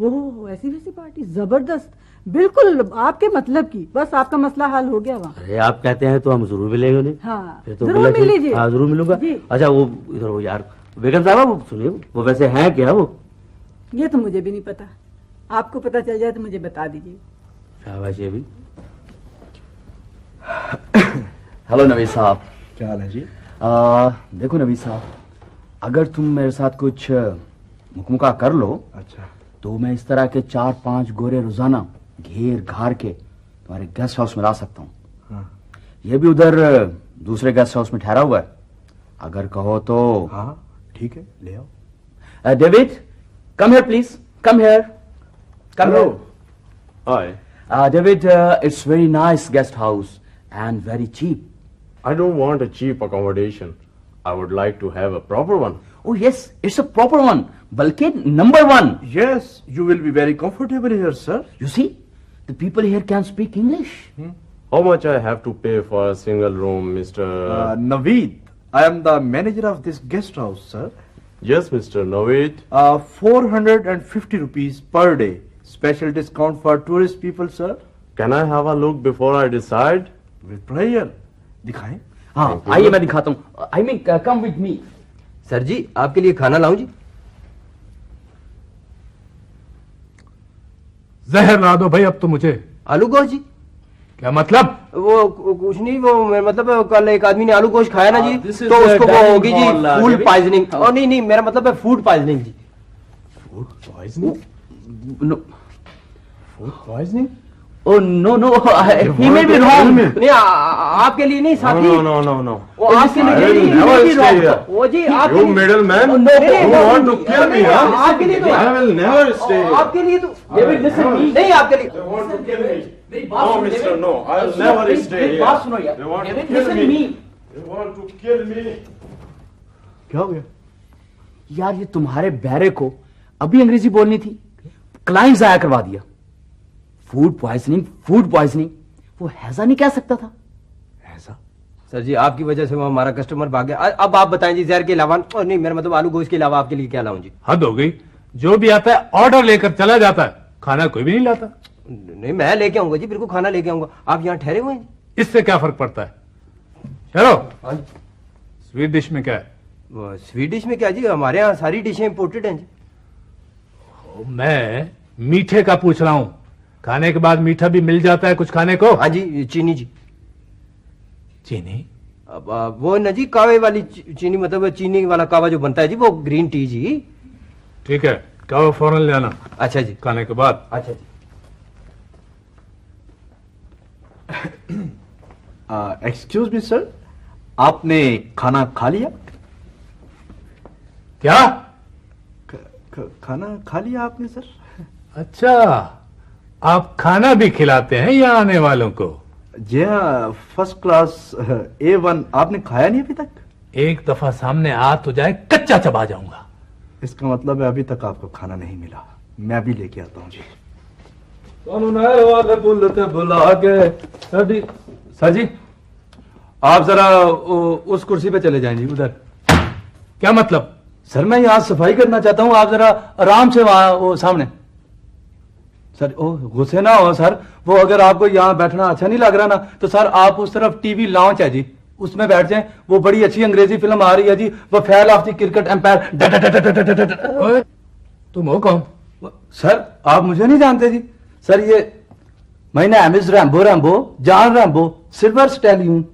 वो ऐसी वैसी पार्टी, जबरदस्त, बिल्कुल आपके मतलब की, बस आपका मसला हल हो गया वहाँ। अरे आप कहते हैं तो हम जरूर मिलेंगे उन्हें। हाँ, फिर तो जरूर मिल लीजिए। हाँ जरूर मिलूंगा। अच्छा वो इधर वो यार बेगम साहबा, वो सुनिए वो वैसे हैं क्या वो? ये तो मुझे भी नहीं पता, आपको पता चल जाए तो मुझे बता दीजिए। शाबाश। ये भी हेलो नवीद साहब, क्या हाल है जी? देखो नवीद साहब, अगर तुम मेरे साथ कुछ मुकमुका कर लो, अच्छा, तो मैं इस तरह के 4-5 गोरे रोजाना घेर घार के तुम्हारे गेस्ट हाउस में ला सकता हूँ। हाँ। ये भी उधर दूसरे गेस्ट हाउस में ठहरा हुआ है, अगर कहो तो। हाँ ठीक है, ले आओ। David come here please, come here, come here. Hi. David, it's very nice guest house and very cheap. I don't want a cheap accommodation. I would like to have a proper one. Oh yes, it's a proper one. Balki number 1. Yes, you will be very comfortable here, sir. You see, the people here can speak English. How much I have to pay for a single room, Mr. Naveed, I am the manager of this guest house, sir. Yes, Mr. Naveed. 450 rupees per day. Special discount for tourist people, sir. Can I have a look before I decide? With pleasure. दिखाएं? हाँ आइए मैं दिखाता हूँ। I mean, come with me. Sir जी आपके लिए खाना लाऊं जी? जहर ला दो भाई अब तो मुझे। आलू गोश्त जी? क्या मतलब? वो कुछ नहीं, वो मतलब कल एक आदमी ने आलू गोश्त खाया ना जी, तो उसको वो होगी जी फूड पॉइजनिंग। और नहीं मेरा मतलब है फूड पॉइजनिंग जी। Food poisoning? No food poisoning? Oh no, he may be wrong. नहीं आपके लिए नहीं साथी। No. वो आपके लिए नहीं। वो जी आप You middleman. You want to kill me, huh? आपके लिए तो I will never stay. आपके लिए तो David listen me. नहीं आपके लिए। They want to kill me. No, Mister, no. I will never stay here. बात सुनो यार। They want to David kill listen me. me. They want to kill me. क्या हो गया? यार ये तुम्हारे बैरे को अभी अंग्रेजी बोलनी थी, क्लाइंट जाया करवा दिया। फूड पॉइजनिंग, वो हैजा नहीं कह सकता था। हैजा? सर जी आपकी वजह से वो हमारा कस्टमर भाग गया। अब आप बताएं जी, जहर के अलावा और नहीं मेरा मतलब आलू गोश्त के अलावा आपके लिए क्या लाऊं जी? हद हो गई, जो भी आता है ऑर्डर लेकर चला जाता है, खाना कोई भी नहीं लाता। नहीं मैं लेके आऊंगा जी, बिल्कुल खाना लेके आऊंगा। आप यहाँ ठहरे हुए हैं? इससे क्या फर्क पड़ता है? चलो। स्वीट डिश में क्या है? स्वीट डिश में क्या जी, हमारे यहाँ सारी डिशें इम्पोर्टेड हैं जी। मैं मीठे का पूछ रहा हूँ। खाने के बाद मीठा भी मिल जाता है कुछ खाने को? हाँ जी, चीनी जी। चीनी? अब वो ना जी कावे वाली चीनी, मतलब चीनी वाला कावा जो बनता है जी, वो ग्रीन टी जी। ठीक है, कावा फौरन ले आना। अच्छा जी। खाने के बाद। अच्छा जी। एक्सक्यूज मी सर, आपने खाना खा लिया? क्या? खाना खा लिया आपने सर? अच्छा, आप खाना भी खिलाते हैं यहाँ आने वालों को? जी हाँ, फर्स्ट क्लास A1। आपने खाया नहीं अभी तक? एक दफा सामने आ तो जाए, कच्चा चबा जाऊंगा। इसका मतलब है अभी तक आपको खाना नहीं मिला। मैं अभी लेके आता हूँ जी। बुला के सर जी, आप जरा उस कुर्सी पे चले जाएं जी, उधर। क्या मतलब? सर मैं यहाँ सफाई करना चाहता हूँ, आप जरा आराम से वहां वो सामने। सर ओ गुस्से ना हो सर, वो अगर आपको यहाँ बैठना अच्छा नहीं लग रहा ना, तो सर आप उस तरफ टीवी लॉन्च है जी, उसमें बैठ जाएं। वो बड़ी अच्छी अंग्रेजी फिल्म आ रही है जी, वो fail of the cricket empire. तुम हो कौन? सर आप मुझे नहीं जानते जी? सर ये मैं नाम is Rambo John Rambo, silver stallion.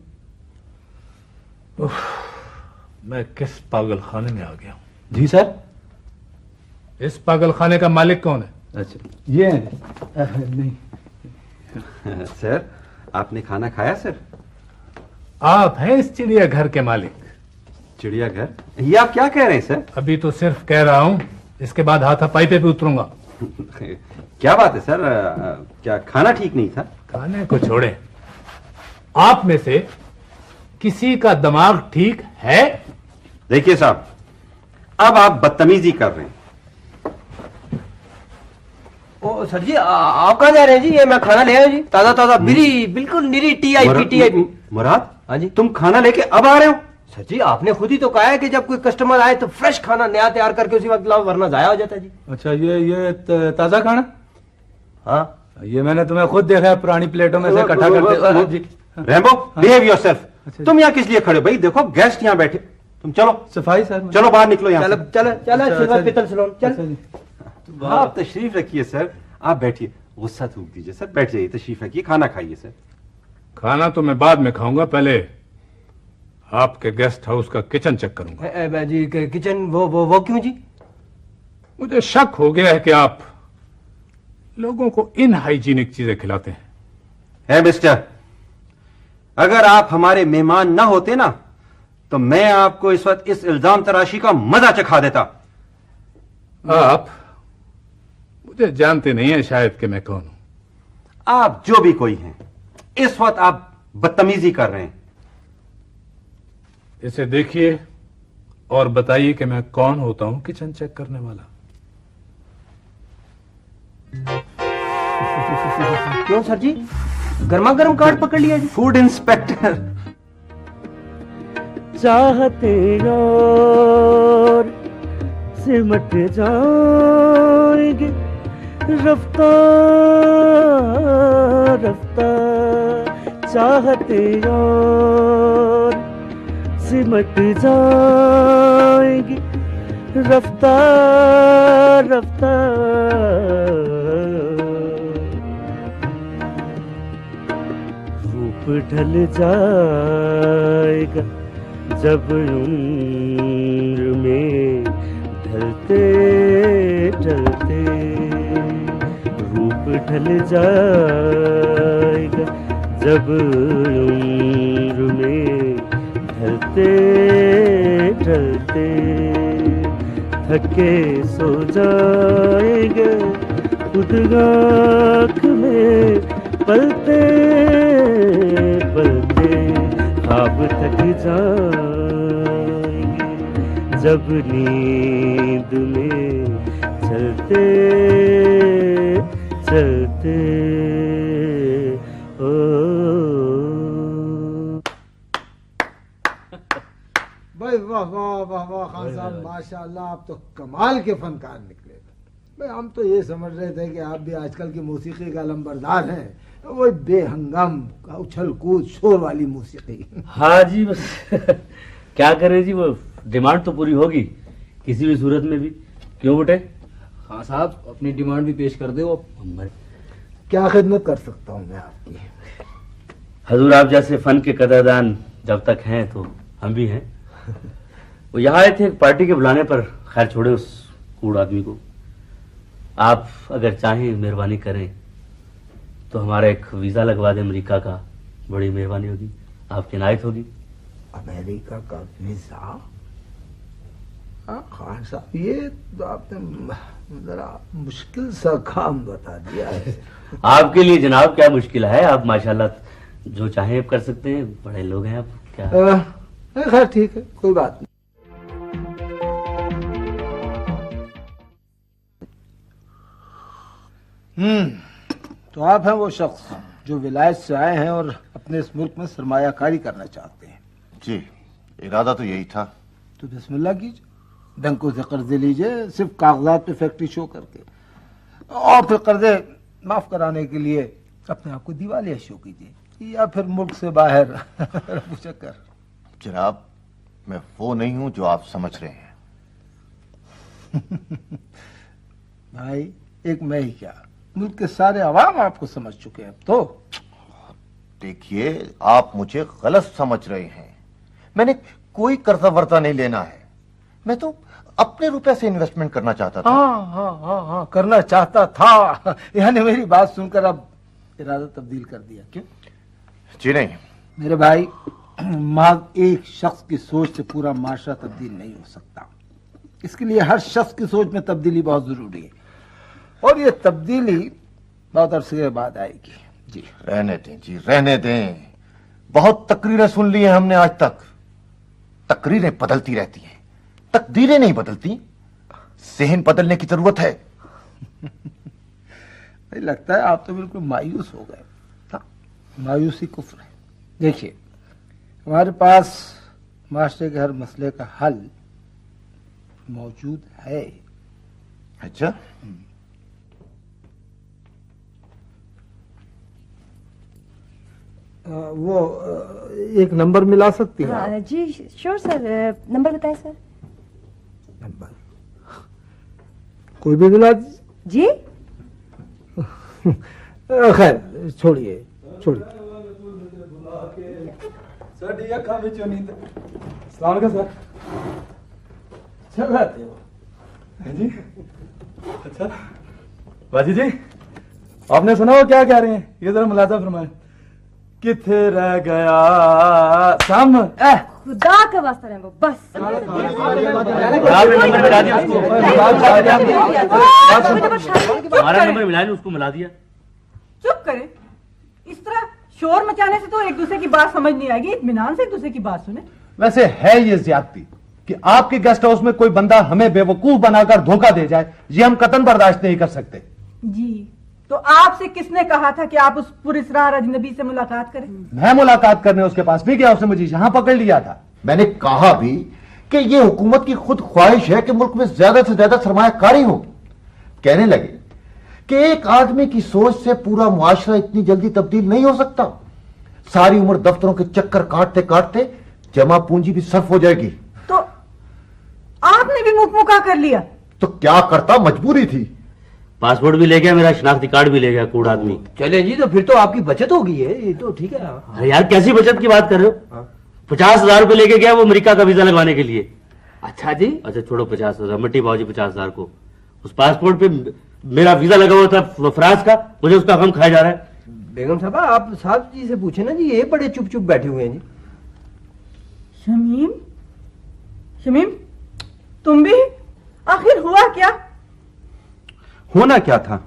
मैं किस पागल खाने में आ गया हूँ? जी सर। इस पागल खाने का मालिक कौन है? अच्छा ये नहीं सर आपने खाना खाया सर? आप हैं इस चिड़ियाघर के मालिक? चिड़ियाघर? ये आप क्या कह रहे हैं सर? अभी तो सिर्फ कह रहा हूं, इसके बाद हाथापाई पे भी उतरूंगा। क्या बात है सर, क्या खाना ठीक नहीं था? खाने को छोड़े, आप में से किसी का दिमाग ठीक है? देखिए साहब, अब आप बदतमीजी कर रहे हैं। ओ सर जी, आप कहाँ जा रहे हैं जी? ये मैं खाना ले आया जी, ताजा ताजा बिल्कुल निरी TIP। मुराद, हाँ जी। तुम खाना लेके अब आ रहे हो? सर जी आपने खुद ही तो कहा है कि जब कोई कस्टमर आए तो फ्रेश खाना नया तैयार करके उसी वक्त लाओ, वरना जाया हो जाता है जी। अच्छा ये ताजा खाना? हाँ ये मैंने तुम्हें खुद देखा है, पुरानी प्लेटों में से इकट्ठा करते जी। Rambo behave yourself. तुम यहाँ किस लिए खड़े हो भाई? देखो गेस्ट यहाँ बैठे, तुम चलो। सफाई सर। चलो बाहर निकलो यहाँ से। चलो सिल्वर पीतल सलोन चल। आप तशरीफ रखिए सर, आप बैठिए, गुस्सा थूक दीजिए सर, बैठ जाइए, तशरीफ रखिए, खाना खाइए सर। खाना तो मैं बाद में खाऊंगा, पहले आपके गेस्ट हाउस का किचन चेक करूंगा। जी किचन वो क्यों जी? मुझे शक हो गया है कि आप लोगों को इनहाइजीनिक चीजें खिलाते हैं। है मिस्टर, अगर आप हमारे मेहमान ना होते ना, तो मैं आपको इस वक्त इस इल्जाम तराशी का मजा चखा देता। आप मुझे जानते नहीं है शायद कि मैं कौन हूं। आप जो भी कोई हैं, इस वक्त आप बदतमीजी कर रहे हैं। इसे देखिए और बताइए कि मैं कौन होता हूं किचन चेक करने वाला। क्यों सर जी, गर्मा गर्म कार्ड पकड़ लिया जी? Food inspector. चाहते और सिमट जाएंगे रफ्ता रफ्ता, चाहते और सिमट जाएंगे रफ्ता रफ्ता। रूप ढल जाएगा जब उम्र में ढलते ढलते, रूप ढल जाएगा जब उम्र में ढलते ढलते, थके सो जाएंगे खुद आँख में पलते पलते, ख्वाब थक जाएंगे जब नींद में चलते चलते। भाई वाह वाह वाह वाह खान साहब, माशाल्लाह आप तो कमाल के फनकार निकले। भाई हम तो ये समझ रहे थे कि आप भी आजकल की मौसीकी का लंबरदार हैं, तो वो बेहंगाम उछल कूद शोर वाली मौसीकी। हाँ जी, बस क्या करें जी, वो डिमांड तो पूरी होगी किसी भी सूरत में भी। क्यों बेटे? हाँ साहब, अपनी डिमांड भी पेश कर दो। क्या खिदमत कर सकता हूँ मैं आपकी? हजूर, आप जैसे फन के कदरदान जब तक हैं तो हम भी हैं। वो यहाँ आए थे पार्टी के बुलाने पर, खैर छोड़े उस कूड़ आदमी को। आप अगर चाहें मेहरबानी करें तो हमारा एक वीजा लगवा दें अमेरिका का, बड़ी मेहरबानी होगी, आपकी इनायत होगी। अमेरिका का वीजा? खान साहब, ये तो आपने जरा मुश्किल सा काम बता दिया है। आपके लिए जनाब क्या मुश्किल है, आप माशाल्लाह जो चाहें आप कर सकते हैं, बड़े लोग हैं आप। क्या खैर ठीक है, कोई बात नहीं। तो आप हैं वो शख्स जो विलायत से आए हैं और अपने इस मुल्क में सरमायाकारी करना चाहते हैं? जी, इरादा तो यही था। तो बिस्मिल्लाह कीजिए, बैंकों से कर्जे लीजिए, सिर्फ कागजात पे फैक्ट्री शो करके, और फिर कर्जे माफ कराने के लिए अपने आप को दिवालिया शो कीजिए, या फिर मुल्क से बाहर चक्कर। जनाब, मैं वो नहीं हूं जो आप समझ रहे हैं। भाई, एक मैं ही क्या, मुल्क के सारे अवाम आपको समझ चुके हैं। तो देखिए, आप मुझे गलत समझ रहे हैं। मैंने कोई कर्जा वर्जा नहीं लेना है, मैं तो अपने रुपए से इन्वेस्टमेंट करना चाहता था। हाँ, करना चाहता था, यानी मेरी बात सुनकर अब इरादा तब्दील कर दिया? क्यों? जी नहीं मेरे भाई, महज एक शख्स की सोच से पूरा माशरा तब्दील नहीं हो सकता। इसके लिए हर शख्स की सोच में तब्दीली बहुत जरूरी है, और ये तब्दीली बहुत अरसे के बाद आएगी। जी रहने दें, जी रहने दें। बहुत तकरीरें सुन ली हैं हमने आज तक। तकरीरें बदलती रहती हैं, तकदीरें नहीं बदलती। सेहन बदलने की जरूरत है। लगता है आप तो बिल्कुल मायूस हो गए। मायूसी कुफ्र है। देखिए, हमारे पास माशरे के हर मसले का हल मौजूद है। अच्छा, वो एक नंबर मिला सकती है? हाँ, जी श्योर सर, नंबर बताएं सर। नंबर कोई भी मिला जी। खैर छोड़िए। सर ठीक है, खा बेचो नींद। अस्सलाम वालेकुम सर। चल आते हो जी? अच्छा बाजी जी, आपने सुना वो क्या कह रहे हैं? ये जरा मुलाजा फरमाए। किथे रह गया सम? खुदा का वास्ता रैम्बो, बस। हमारा नंबर मिला, उसको मिला दिया। चुप करें, इस तरह शोर मचाने से तो एक दूसरे की बात समझ नहीं आएगी। इत्मीनान से एक दूसरे की बात सुने। वैसे है ये ज्यादती कि आपके गेस्ट हाउस में कोई बंदा हमें बेवकूफ बनाकर धोखा दे जाए, ये हम कतन बर्दाश्त नहीं कर सकते। जी, तो आपसे किसने कहा था कि आप उस पुरस्रार अजनबी से मुलाकात करें? मैं मुलाकात करने उसके पास भी गया, उसने मुझे यहां पकड़ लिया था। मैंने कहा भी कि ये हुकूमत की खुद ख्वाहिश है कि मुल्क में ज्यादा से ज्यादा सरमायाकारी हो। कहने लगे कि एक आदमी की सोच से पूरा मुआशरा इतनी जल्दी तब्दील नहीं हो सकता। सारी उम्र दफ्तरों के चक्कर काटते काटते जमा पूंजी भी सर्फ हो जाएगी। तो आपने भी मुकमुका कर लिया? तो क्या करता, मजबूरी थी। पासपोर्ट भी ले गया, मेरा शनाख्ती कार्ड भी ले गया कूड़ आदमी। चले जी, तो फिर तो आपकी बचत हो गई है। ये तो ठीक है। अरे यार, कैसी बचत की बात कर रहे हो? 50,000 रुपए लेके गया वो अमेरिका का वीजा लगवाने के लिए। अच्छा जी। अच्छा छोड़ो 50,000, मट्टी पाओ जी 50,000 को। उस पासपोर्ट पे मेरा वीजा लगा हुआ था फ्रांस का, मुझे उसका गम खाया जा रहा है। बेगम साहब, आप साहब जी से पूछे ना जी, ये बड़े चुप चुप बैठे हुए हैं जी। शमीम, तुम भी? आखिर हुआ क्या? होना क्या था?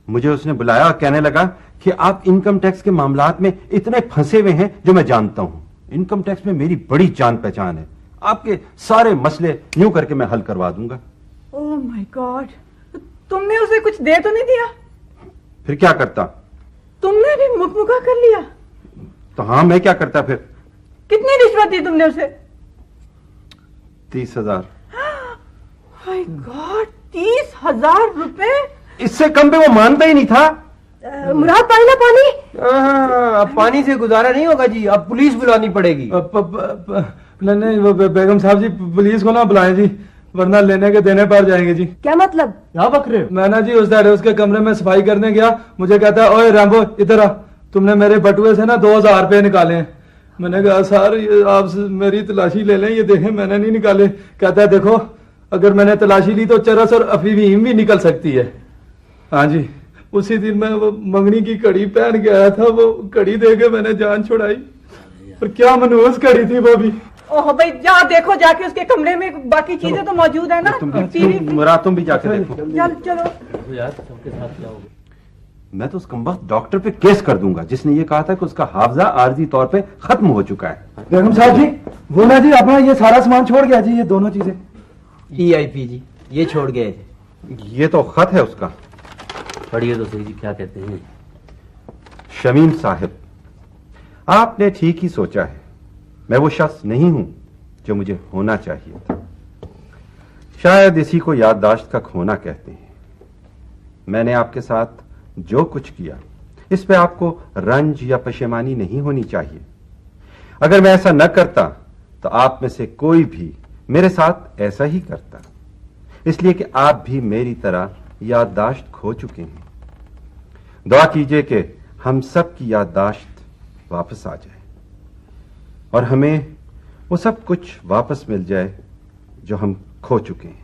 मुझे उसने बुलाया और कहने लगा कि आप इनकम टैक्स के मामलात में इतने फंसे हुए हैं जो मैं जानता हूं। इनकम टैक्स में मेरी बड़ी जान पहचान है, आपके सारे मसले यूं करके मैं हल करवा दूंगा। ओह माय गॉड, तुमने उसे कुछ दे तो नहीं दिया? फिर क्या करता? तुमने भी मुकमुका कर लिया? तो हाँ, मैं क्या करता फिर? कितनी रिश्वत दी तुमने उसे? 30,000। माय गॉड, 30,000 रुपए? इससे कम पे वो मानता ही नहीं था। मुराद पानी ना पानी। अब पानी से गुजारा नहीं होगा जी, अब पुलिस बुलानी पड़ेगी। नहीं वो बेगम साहब जी पुलिस को ना बुलाएं जी, वरना लेने के देने पड़ जाएंगे जी। क्या मतलब? क्या बक रहे हो? मैं ना जी उसके कमरे में सफाई करने गया, मुझे कहता है ओए रैम्बो इधर आ, तुमने मेरे बटुए से ना 2,000 रुपए निकाले हैं। मैंने कहा सर ये आप मेरी तलाशी ले लें, ये देखें मैंने नहीं निकाले। कहता है देखो अगर मैंने तलाशी ली तो चरस और अफीम भी निकल सकती है। हाँ जी, उसी दिन मैं वो मंगनी की कड़ी पहन के आया था, वो कड़ी दे के मैंने जान छुड़ाई। और क्या मनहूस कड़ी थी वो भी। ओह भाई जा देखो जाके उसके कमरे में, बाकी चीजें तो मौजूद है ना। मुराद तुम भी जाके देखो। चलो यार सबके साथ क्या होगा? मैं तो उस कमबख्त डॉक्टर पे केस कर दूंगा जिसने ये कहा था कि उसका हाफजा आर्जी तौर पे खत्म हो चुका है। बेगम साहब जी वो ना जी अपना ये सारा सामान छोड़ गया जी, ये दोनों चीजें। EIP जी ये छोड़ गए थे। ये तो खत है उसका। पढ़िए तो सही जी क्या कहते हैं। शमीम साहिब, आपने ठीक ही सोचा है, मैं वो शख्स नहीं हूं जो मुझे होना चाहिए था। शायद इसी को याददाश्त का खोना कहते हैं। मैंने आपके साथ जो कुछ किया इस पे आपको रंज या पशेमानी नहीं होनी चाहिए। अगर मैं ऐसा न करता तो आप में से कोई भी मेरे साथ ऐसा ही करता, इसलिए कि आप भी मेरी तरह याददाश्त खो चुके हैं। दुआ कीजिए कि हम सब की याददाश्त वापस आ जाए और हमें वो सब कुछ वापस मिल जाए जो हम खो चुके हैं।